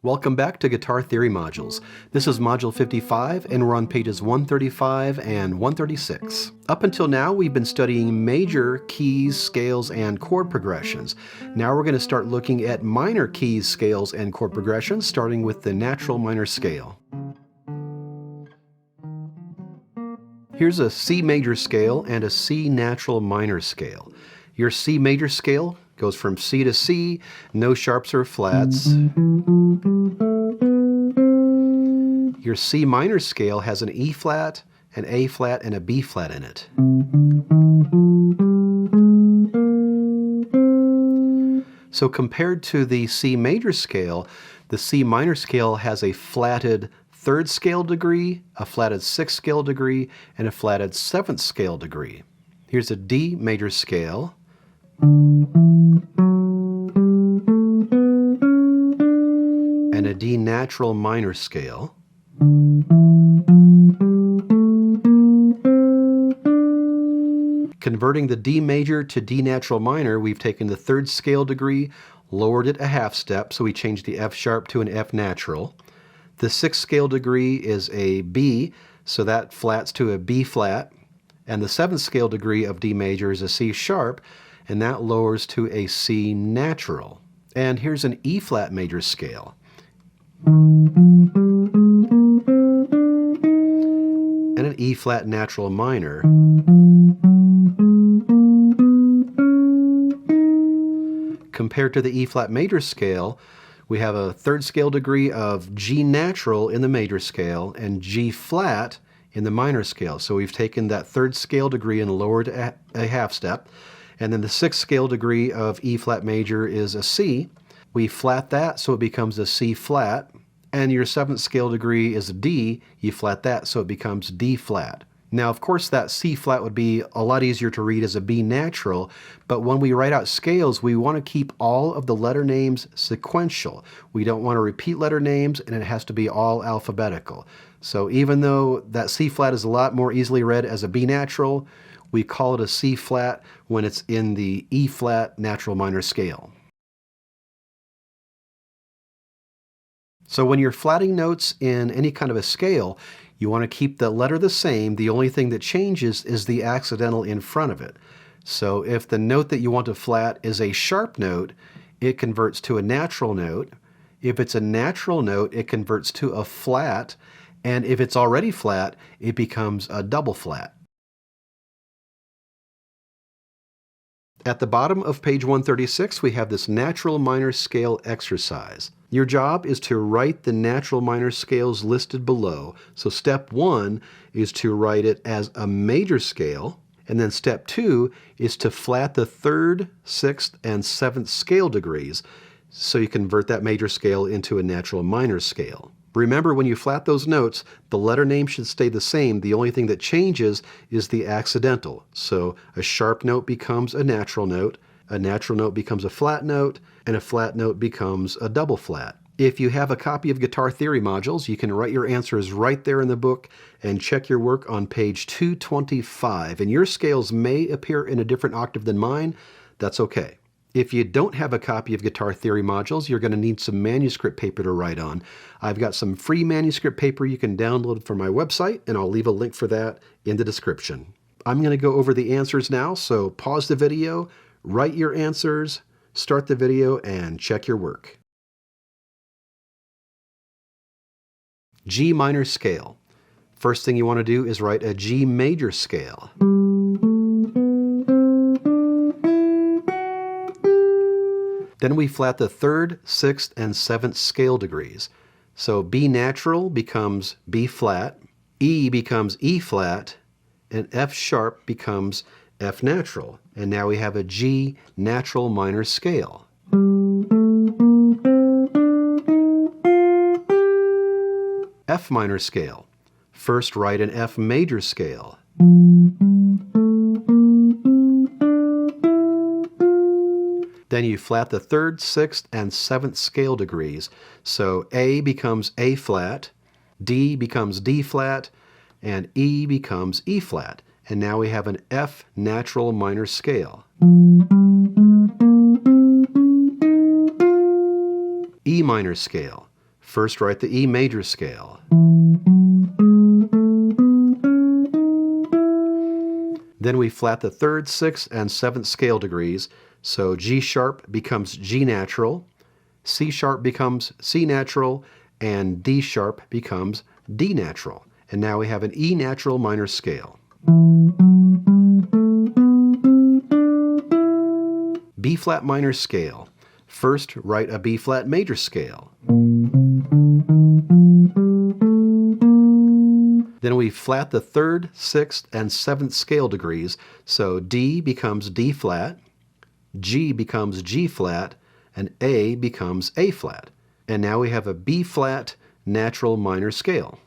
Welcome back to Guitar Theory Modules. This is Module 55 and we're on pages 135 and 136. Up until now we've been studying major keys, scales, and chord progressions. Now we're going to start looking at minor keys, scales, and chord progressions, starting with the natural minor scale. Here's a C major scale and a C natural minor scale. Your C major scale goes from C to C, no sharps or flats. Your C minor scale has an E flat, an A flat, and a B flat in it. So compared to the C major scale, the C minor scale has a flatted third scale degree, a flatted sixth scale degree, and a flatted seventh scale degree. Here's a D major scale. And a D natural minor scale. Converting the D major to D natural minor, we've taken the third scale degree, lowered it a half step, so we changed the F sharp to an F natural. The sixth scale degree is a B, so that flats to a B flat. And the seventh scale degree of D major is a C sharp, and that lowers to a C natural. And here's an E flat major scale. And an E flat natural minor. Compared to the E flat major scale, we have a third scale degree of G natural in the major scale and G flat in the minor scale. So we've taken that third scale degree and lowered a half step. And then the sixth scale degree of E flat major is a C. We flat that so it becomes a C flat. And your seventh scale degree is a D. You flat that so it becomes D flat. Now, of course, that C flat would be a lot easier to read as a B natural, but when we write out scales, we want to keep all of the letter names sequential. We don't want to repeat letter names, and it has to be all alphabetical. So even though that C flat is a lot more easily read as a B natural, we call it a C flat when it's in the E flat natural minor scale. So when you're flatting notes in any kind of a scale, you want to keep the letter the same. The only thing that changes is the accidental in front of it. So if the note that you want to flat is a sharp note, it converts to a natural note. If it's a natural note, it converts to a flat. And if it's already flat, it becomes a double flat. At the bottom of page 136, we have this natural minor scale exercise. Your job is to write the natural minor scales listed below. So step 1 is to write it as a major scale, and then step 2 is to flat the third, sixth, and seventh scale degrees, so you convert that major scale into a natural minor scale. Remember, when you flat those notes, the letter name should stay the same. The only thing that changes is the accidental. So a sharp note becomes a natural note becomes a flat note, and a flat note becomes a double flat. If you have a copy of Guitar Theory Modules, you can write your answers right there in the book and check your work on page 225. And your scales may appear in a different octave than mine. That's okay. If you don't have a copy of Guitar Theory Modules, you're going to need some manuscript paper to write on. I've got some free manuscript paper you can download from my website, and I'll leave a link for that in the description. I'm going to go over the answers now, so pause the video, write your answers, start the video, and check your work. G minor scale. First thing you want to do is write a G major scale. Then we flat the third, sixth, and seventh scale degrees. So B natural becomes B flat, E becomes E flat, and F sharp becomes F natural. And now we have a G natural minor scale. F minor scale. First write an F major scale. Then you flat the third, sixth, and seventh scale degrees. So A becomes A flat, D becomes D flat, and E becomes E flat. And now we have an F natural minor scale. E minor scale. First write the E major scale. Then we flat the 3rd, 6th, and 7th scale degrees, so G sharp becomes G natural, C sharp becomes C natural, and D sharp becomes D natural. And now we have an E natural minor scale. B flat minor scale. First, write a B flat major scale. Then we flat the 3rd, 6th, and 7th scale degrees, so D becomes D flat, G becomes G flat, and A becomes A flat. And now we have a B flat natural minor scale.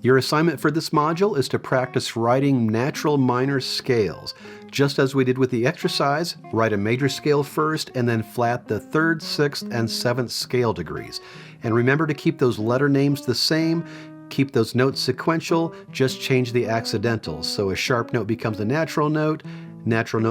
Your assignment for this module is to practice writing natural minor scales. Just as we did with the exercise, write a major scale first and then flat the 3rd, 6th, and 7th scale degrees. And remember to keep those letter names the same, keep those notes sequential, just change the accidentals. So a sharp note becomes a natural note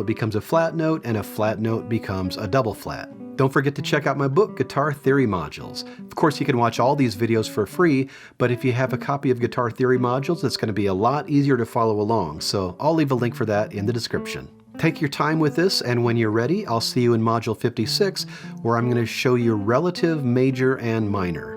becomes a flat note, and a flat note becomes a double flat. Don't forget to check out my book, Guitar Theory Modules. Of course, you can watch all these videos for free, but if you have a copy of Guitar Theory Modules, it's going to be a lot easier to follow along, so I'll leave a link for that in the description. Take your time with this, and when you're ready, I'll see you in Module 56, where I'm going to show you relative, major, and minor.